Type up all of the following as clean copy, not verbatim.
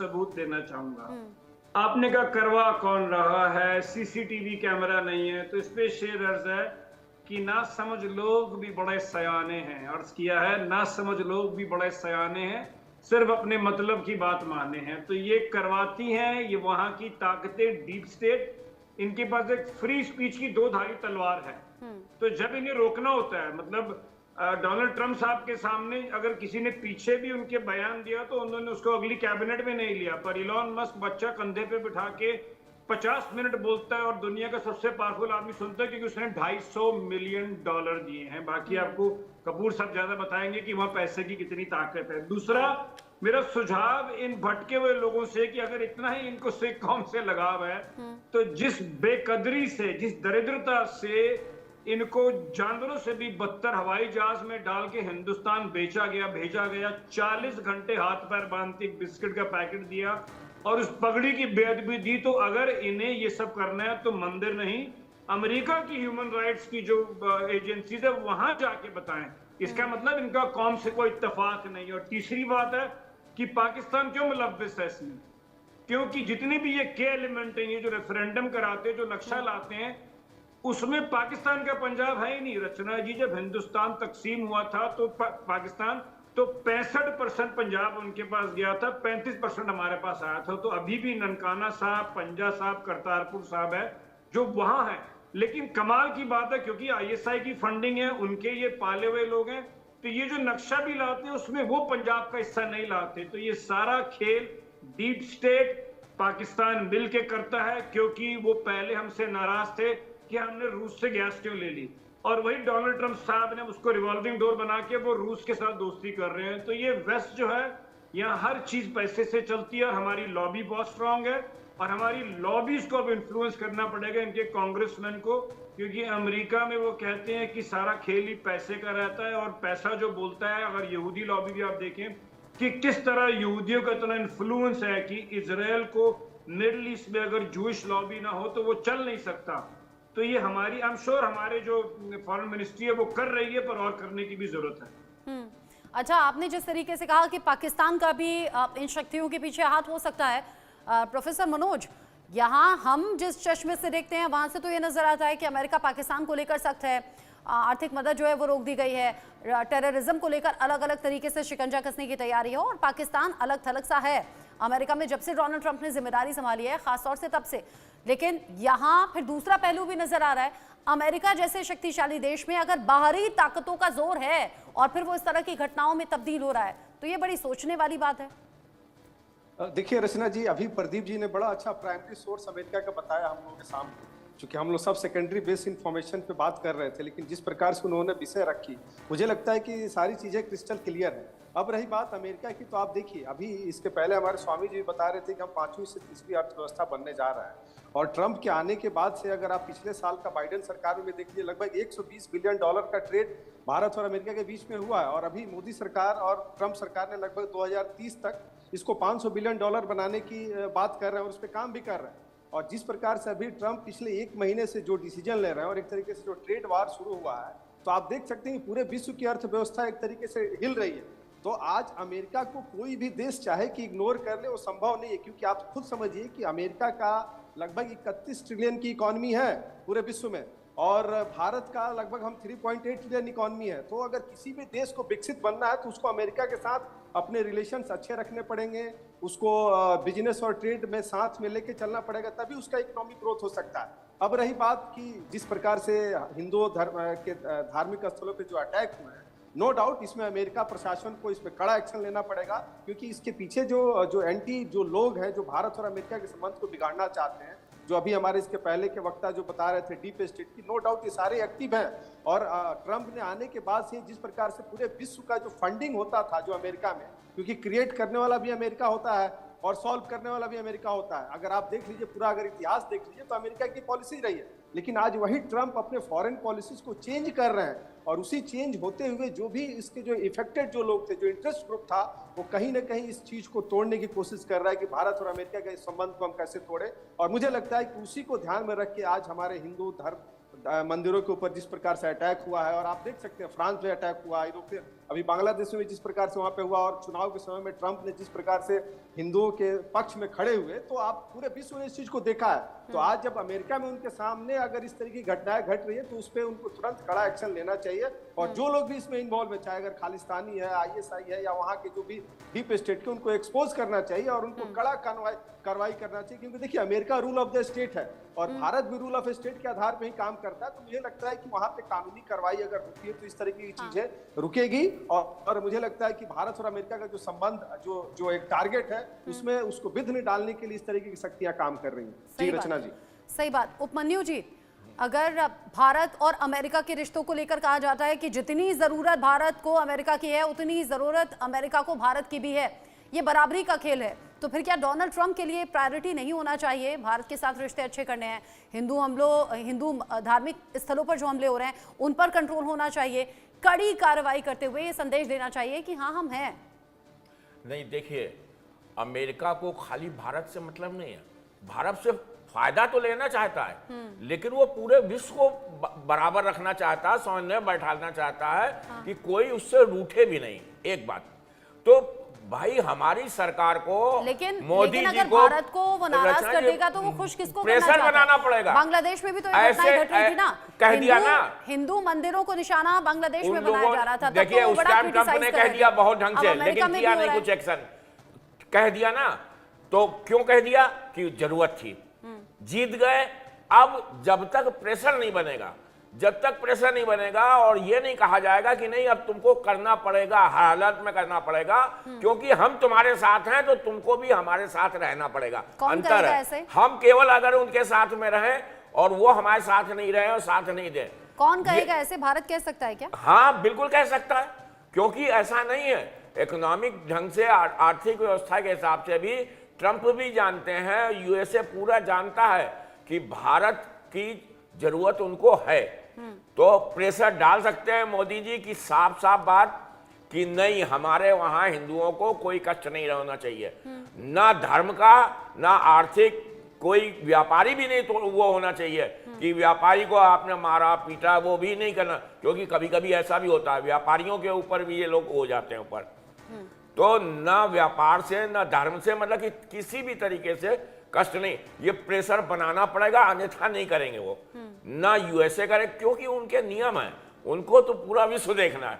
सबूत देना चाहूंगा। आपने कहा करवा कौन रहा है, सीसीटीवी कैमरा नहीं है, तो इस पे शेर अर्ज है कि ना समझ लोग भी बड़े सयाने हैं। अर्ज किया है ना समझ लोग भी बड़े सयाने हैं, सिर्फ अपने मतलब की बात माने हैं। तो ये करवाती हैं, ये वहां की ताकतें, डीप स्टेट, इनके पास एक फ्री स्पीच की दो धारी तलवार है। तो जब इन्हें रोकना होता है, मतलब डोनाल्ड ट्रंप साहब के सामने अगर किसी ने पीछे भी उनके बयान दिया तो उन्होंने उसको अगली कैबिनेट में नहीं लिया, पर इलॉन मस्क बच्चा कंधे पे बिठा के 50 मिनट बोलता है और दुनिया का सबसे पावरफुल आदमी सुनता है, क्योंकि उसने $250 मिलियन दिए हैं। बाकी आपको कपूर साहब ज्यादा बताएंगे कि वहां पैसे की कितनी ताकत है। दूसरा मेरा सुझाव इन भटके हुए लोगों से कि अगर इतना ही इनको सिख कौम से लगाव है, तो जिस बेकदरी से, जिस दरिद्रता से इनको जानवरों से भी बदतर हवाई जहाज में डाल के हिंदुस्तान बेचा गया, भेजा गया, 40 घंटे हाथ पैर बांधते एक बिस्किट का पैकेट दिया और उस पगड़ी की बेअदबी दी, तो अगर इन्हें ये सब करना है तो मंदिर नहीं, अमेरिका की ह्यूमन राइट्स की जो एजेंसीज है वहां जाके बताएं। इसका मतलब इनका कौम से कोई इत्तेफाक नहीं। और तीसरी बात है कि पाकिस्तान क्यों मुलव्विस है इसमें, क्योंकि जितनी भी ये के एलिमेंट है, ये जो रेफरेंडम कराते हैं, जो नक्शा लाते हैं, उसमें पाकिस्तान का पंजाब है ही नहीं। रचना जी, जब हिंदुस्तान तकसीम हुआ था तो पाकिस्तान, तो 65% पंजाब उनके पास गया था, 35% हमारे पास आया था। तो अभी भी ननकाना साहब, पंजा साहब, करतारपुर साहब है जो वहां है। लेकिन कमाल की बात है, क्योंकि आईएसआई की फंडिंग है, उनके ये पाले हुए लोग हैं, तो ये जो नक्शा भी लाते हैं उसमें वो पंजाब का हिस्सा नहीं लाते। तो ये सारा खेल डीप स्टेट पाकिस्तान मिल के करता है, क्योंकि वो पहले हमसे नाराज थे कि हमने रूस से गैस क्यों ले ली, और वही डोनाल्ड ट्रंप साहब ने उसको रिवॉल्विंग डोर बना के वो रूस के साथ दोस्ती कर रहे हैं। तो ये वेस्ट जो है, यहाँ हर चीज पैसे से चलती है, और हमारी लॉबी बहुत स्ट्रांग है, और हमारी लॉबीज को अब इन्फ्लुएंस करना पड़ेगा इनके कांग्रेसमैन को, क्योंकि अमेरिका में वो कहते हैं कि सारा खेल ही पैसे का रहता है, और पैसा जो बोलता है। अगर यहूदी लॉबी भी आप देखें कि किस तरह यहूदियों का इतना इन्फ्लुएंस है कि इजराइल को मिडल ईस्ट में अगर जूइश लॉबी ना हो तो वो चल नहीं सकता। तो ये हमारी, आई एम श्योर हमारे जो फॉरेन मिनिस्ट्री है वो कर रही है, पर और करने की भी जरूरत है। अच्छा, आपने जिस तरीके से कहा कि पाकिस्तान का भी इन शक्तियों के पीछे हाथ हो सकता है, प्रोफेसर मनोज, यहाँ हम जिस चश्मे से देखते हैं वहां से तो ये नजर आता है कि अमेरिका पाकिस्तान को लेकर सख्त है, आर्थिक मदद जो है वो रोक दी गई है, टेररिज्म को लेकर अलग अलग तरीके से शिकंजा कसने की तैयारी है, और पाकिस्तान अलग थलग सा है अमेरिका में जब से डोनाल्ड ट्रंप ने जिम्मेदारी संभाली है, खासतौर से तब से। लेकिन यहाँ फिर दूसरा पहलू भी नजर आ रहा है, अमेरिका जैसे शक्तिशाली देश में अगर बाहरी ताकतों का जोर है और फिर वो इस तरह की घटनाओं में तब्दील हो रहा है, तो ये बड़ी सोचने वाली बात है। देखिए रचना जी, अभी प्रदीप जी ने बड़ा अच्छा प्राइमरी सोर्स अमेरिका का बताया हम लोगों के सामने, क्योंकि हम लोग सब सेकेंडरी बेस्ड इंफॉर्मेशन पे बात कर रहे थे, लेकिन जिस प्रकार से उन्होंने विषय रखी, मुझे लगता है कि सारी चीजें क्रिस्टल क्लियर है। अब रही बात अमेरिका की, तो आप देखिए, अभी इसके पहले हमारे स्वामी जी बता रहे थे कि हम 5वीं से 30वीं अर्थव्यवस्था बनने जा रहा है, और ट्रंप के आने के बाद से अगर आप पिछले साल का बाइडेन सरकार में देखिए, लगभग $120 बिलियन का ट्रेड भारत और अमेरिका के बीच में हुआ है, और अभी मोदी सरकार और ट्रंप सरकार ने लगभग 2030 तक इसको $500 बिलियन बनाने की बात कर रहे हैं, और उस पर काम भी कर रहे हैं। और जिस प्रकार से अभी ट्रंप पिछले 1 महीने से जो डिसीजन ले रहे हैं, और एक तरीके से जो ट्रेड वार शुरू हुआ है, तो आप देख सकते हैं कि पूरे विश्व की अर्थव्यवस्था एक तरीके से हिल रही है। तो आज अमेरिका को कोई भी देश चाहे कि इग्नोर कर ले, वो संभव नहीं है, क्योंकि आप खुद समझिए कि अमेरिका का लगभग 31 ट्रिलियन की इकोनॉमी है पूरे विश्व में, और भारत का लगभग हम 3.8 ट्रिलियन इकोनॉमी है। तो अगर किसी भी देश को विकसित बनना है तो उसको अमेरिका के साथ अपने रिलेशंस अच्छे रखने पड़ेंगे, उसको बिजनेस और ट्रेड में साथ में लेके चलना पड़ेगा, तभी उसका इकोनॉमिक ग्रोथ हो सकता है। अब रही बात कि जिस प्रकार से हिंदू धर्म के धार्मिक स्थलों पे जो अटैक हुए हैं, नो डाउट इसमें अमेरिका प्रशासन को इसमें कड़ा एक्शन लेना पड़ेगा, क्योंकि इसके पीछे जो एंटी जो लोग हैं, जो भारत और अमेरिका के संबंध को बिगाड़ना चाहते हैं, जो अभी हमारे इसके पहले के वक्ता जो बता रहे थे डीप स्टेट की, नो डाउट ये सारे एक्टिव हैं। और ट्रंप ने आने के बाद से जिस प्रकार से पूरे विश्व का जो फंडिंग होता था जो अमेरिका में, क्योंकि क्रिएट करने वाला भी अमेरिका होता है और सॉल्व करने वाला भी अमेरिका होता है। अगर आप देख लीजिए, पूरा अगर इतिहास देख लीजिए, तो अमेरिका की पॉलिसी रही है, लेकिन आज वही ट्रंप अपने फॉरेन पॉलिसीज को चेंज कर रहे हैं, और उसी चेंज होते हुए जो भी इसके जो इफेक्टेड जो लोग थे, जो इंटरेस्ट ग्रुप था, वो कहीं ना कहीं इस चीज को तोड़ने की कोशिश कर रहा है कि भारत और अमेरिका के इस संबंध को हम कैसे तोड़े। और मुझे लगता है कि उसी को ध्यान में रख के आज हमारे हिंदू धर्म मंदिरों के ऊपर जिस प्रकार से अटैक हुआ है, और आप देख सकते हैं फ्रांस में अटैक हुआ, यूरोप अभी बांग्लादेश में जिस प्रकार से वहां पे हुआ और चुनाव के समय में ट्रंप ने जिस प्रकार से हिंदुओं के पक्ष में खड़े हुए, तो आप पूरे विश्व ने इस चीज को देखा है। तो आज जब अमेरिका में उनके सामने अगर इस तरह की घटनाएं घट रही है तो उस पर उनको तुरंत कड़ा एक्शन लेना चाहिए। और जो लोग भी इसमें इन्वॉल्व है, चाहे अगर खालिस्तानी है, ISI है, या वहाँ के जो भी डीप स्टेट के, उनको एक्सपोज करना चाहिए और उनको कड़ा कार्रवाई करना चाहिए। क्योंकि देखिए, America rule of the state है और भारत भी रूल ऑफ स्टेट के आधार पर ही काम करता है। तो मुझे लगता है कि वहां पे कानूनी कार्रवाई अगर रुकी है तो इस तरह की चीजें रुकेगी। और मुझे लगता है कि भारत और अमेरिका का जो संबंध, जो एक टारगेट है, उसमें उसको विघ्न डालने के लिए इस तरीके की शक्तियां काम कर रही हैं। जी रचना जी, सही बात। उपमन्यु जी, अगर भारत और अमेरिका के रिश्तों को लेकर कहा जाता है कि जितनी जरूरत भारत को अमेरिका की है उतनी जरूरत अमेरिका को भारत की भी है, ये बराबरी का खेल है, तो फिर क्या डोनाल्ड ट्रंप के लिए प्रायोरिटी नहीं होना चाहिए? भारत के साथ रिश्ते अच्छे करने हैं, हिंदू धार्मिक स्थलों पर जो हमले हो रहे हैं उन पर कंट्रोल होना चाहिए, कड़ी कार्रवाई करते हुए ये संदेश देना चाहिए कि हाँ हम हैं। नहीं, देखिए, अमेरिका को खाली भारत से मतलब नहीं है, भारत से फायदा तो लेना चाहता है, लेकिन वो पूरे विश्व को बराबर रखना चाहता है, सामने बैठाना चाहता है। हाँ। कि कोई उससे रूठे भी नहीं। एक बात तो भाई, हमारी सरकार को, मोदी जी अगर को भारत को वो नाराज कर देगा तो वो खुश किसको करना चाहता है? प्रेशर बनाना पड़ेगा। बांग्लादेश में भी तो एक घटना घट रही थी ना, कह दिया ना, हिंदू मंदिरों को निशाना बांग्लादेश में बनाया जा रहा था। देखिए, उस टाइम ट्रंप ने कह दिया बहुत ढंग से, लेकिन किया नहीं कुछ एक्शन। कह दिया ना, तो क्यों कह दिया? कि जरूरत थी, जीत गए। अब जब तक प्रेशर नहीं बनेगा, और ये नहीं कहा जाएगा कि नहीं अब तुमको करना पड़ेगा, हर हालत में करना पड़ेगा, क्योंकि हम तुम्हारे साथ हैं तो तुमको भी हमारे साथ रहना पड़ेगा। अंतर है, हम केवल अगर उनके साथ में रहें और वो हमारे साथ नहीं रहे और साथ नहीं दे। कौन कहेगा ऐसे? भारत कह सकता है क्या? हाँ, बिल्कुल कह सकता है, क्योंकि ऐसा नहीं है। इकोनॉमिक ढंग से, आर्थिक व्यवस्था के हिसाब से भी ट्रंप भी जानते हैं, USA पूरा जानता है कि भारत की जरूरत उनको है। तो प्रेशर डाल सकते हैं मोदी जी की साफ साफ बात कि नहीं, हमारे वहां हिंदुओं को कोई कष्ट नहीं होना चाहिए, ना धर्म का, ना आर्थिक, कोई व्यापारी भी नहीं तो वो होना चाहिए कि व्यापारी को आपने मारा पीटा, वो भी नहीं करना। क्योंकि कभी कभी ऐसा भी होता है, व्यापारियों के ऊपर भी ये लोग हो जाते हैं ऊपर। तो ना व्यापार से, ना धर्म से, मतलब कि किसी भी तरीके से कष्ट नहीं। ये प्रेशर बनाना पड़ेगा, अन्यथा नहीं करेंगे वो, ना USA करे, क्योंकि उनके नियम है, उनको तो पूरा विश्व देखना है।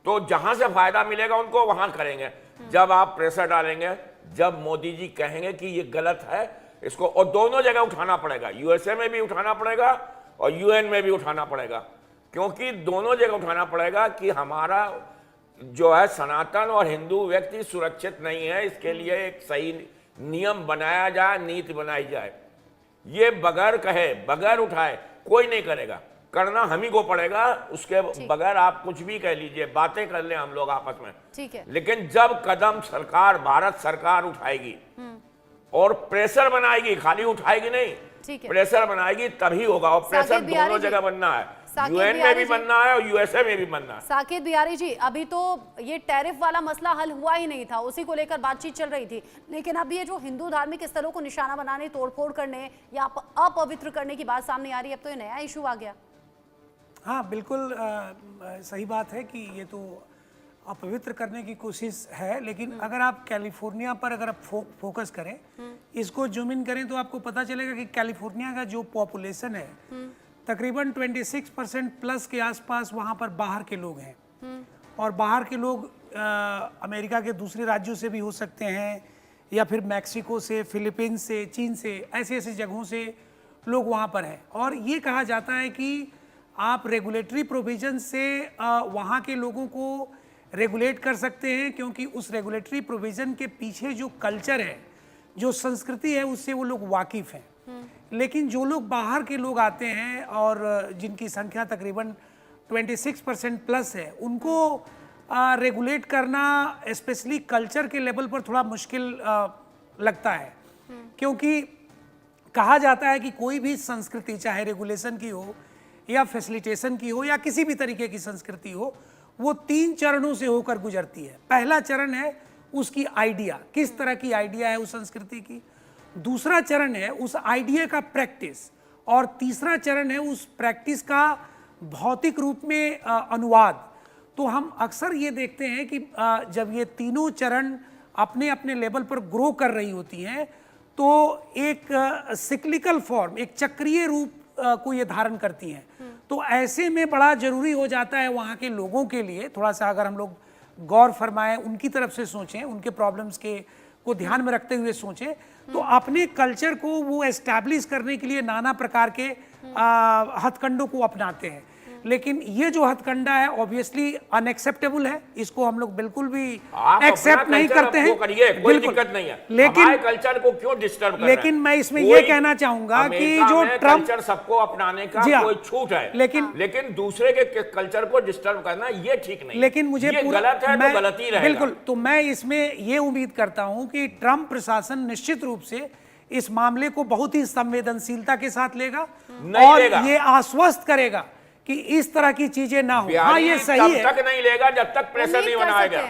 तो जहां से फायदा मिलेगा उनको वहां करेंगे। जब आप प्रेशर डालेंगे, जब मोदी जी कहेंगे कि ये गलत है, इसको और दोनों जगह उठाना पड़ेगा, USA में भी उठाना पड़ेगा और UN में भी उठाना पड़ेगा, क्योंकि दोनों जगह उठाना पड़ेगा कि हमारा जो है सनातन और हिंदू व्यक्ति सुरक्षित नहीं है। इसके लिए एक सही नियम बनाया जाए, नीति बनाई जाए। ये बगैर कहे, बगैर उठाए कोई नहीं करेगा, करना हम ही को पड़ेगा। उसके बगैर आप कुछ भी कह लीजिए, बातें कर ले हम लोग आपस में, ठीक है। लेकिन जब कदम सरकार, भारत सरकार उठाएगी और प्रेशर बनाएगी, खाली उठाएगी नहीं, प्रेशर बनाएगी, तभी होगा। और प्रेशर दोनों जगह बनना है, UN में भी बनना है और USA में भी बनना है। साकेत बिहारी जी, अभी तो ये टैरिफ वाला मसला हल हुआ ही नहीं था, उसी को लेकर बातचीत चल रही थी, लेकिन अब ये जो हिंदू धार्मिक स्थलों को निशाना बनाने, तोड़फोड़ करने या अपवित्र करने की बात सामने आ रही है, अब तो ये नया इशू आ गया। हाँ, बिल्कुल सही बात है कि ये तो अपवित्र करने की कोशिश है, लेकिन अगर आप कैलिफोर्निया पर अगर आप फोकस करें, इसको जूम इन करें, तो आपको पता चलेगा कि कैलिफोर्निया का जो पॉपुलेशन है तकरीबन 26% प्लस के आसपास वहाँ पर बाहर के लोग हैं। और बाहर के लोग अमेरिका के दूसरे राज्यों से भी हो सकते हैं, या फिर मैक्सिको से, फिलीपींस से, चीन से, ऐसे ऐसे जगहों से लोग वहाँ पर हैं। और ये कहा जाता है कि आप रेगुलेटरी प्रोविजन से वहाँ के लोगों को रेगुलेट कर सकते हैं, क्योंकि उस रेगुलेटरी प्रोविजन के पीछे जो कल्चर है, जो संस्कृति है, उससे वो लोग वाकिफ़ हैं। लेकिन जो लोग बाहर के लोग आते हैं और जिनकी संख्या तकरीबन 26% प्लस है, उनको रेगुलेट करना स्पेशली कल्चर के लेवल पर थोड़ा मुश्किल लगता है, क्योंकि कहा जाता है कि कोई भी संस्कृति, चाहे रेगुलेशन की हो या फैसिलिटेशन की हो या किसी भी तरीके की संस्कृति हो, वो 3 चरणों से होकर गुजरती है। पहला चरण है उसकी आइडिया, किस तरह की आइडिया है उस संस्कृति की। दूसरा चरण है उस आइडिया का प्रैक्टिस, और तीसरा चरण है उस प्रैक्टिस का भौतिक रूप में अनुवाद। तो हम अक्सर ये देखते हैं कि जब ये तीनों चरण अपने अपने लेवल पर ग्रो कर रही होती हैं तो एक सिक्लिकल फॉर्म, एक चक्रीय रूप को ये धारण करती हैं। तो ऐसे में बड़ा जरूरी हो जाता है वहाँ के लोगों के लिए, थोड़ा सा अगर हम लोग गौर फरमाएं, उनकी तरफ से सोचें, उनके प्रॉब्लम्स को ध्यान में रखते हुए सोचें, तो अपने कल्चर को वो एस्टैब्लिश करने के लिए नाना प्रकार के हथकंडों को अपनाते हैं। लेकिन ये जो हथकंडा है ऑब्वियसली अनएक्सेप्टेबल है, इसको हम लोग बिल्कुल भी एक्सेप्ट नहीं करते हैं। कोई दिक्कत नहीं है, लेकिन कल्चर को क्यों डिस्टर्ब कर रहे हैं? लेकिन मैं इसमें ये कहना चाहूंगा कि जो ट्रम्प कल्चर सबको अपनाने का कोई छूट है, लेकिन दूसरे के कल्चर को डिस्टर्ब करना ये ठीक नहीं। लेकिन मुझे गलत है तो गलत ही रहेगा। बिल्कुल, तो मैं इसमें ये उम्मीद करता हूं कि ट्रम्प प्रशासन निश्चित रूप से इस मामले को बहुत ही संवेदनशीलता के साथ लेगा और ये आश्वस्त करेगा कि इस तरह की चीजें ना हो। हाँ, ये सही है, तब तक नहीं लेगा जब तक प्रेशर नहीं बनाया गया।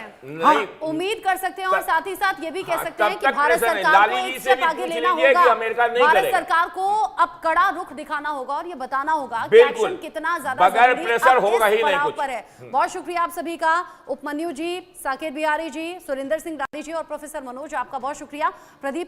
हाँ, उम्मीद कर सकते हैं और साथ ही साथ ये भी कह सकते हैं कि भारत सरकार को एक स्टेप आगे लेना होगा। भारत सरकार को अब कड़ा रुख दिखाना होगा और ये बताना होगा कि एक्शन कितना ज्यादा बगैर प्रेशर होगा ही नहीं कुछ। पर है। बहुत शुक्रिया आप सभी का, उपमन्यु जी, साकेत बिहारी जी, सुरेंद्र सिंह राठी जी और प्रोफेसर मनोज, आपका बहुत शुक्रिया। प्रदीप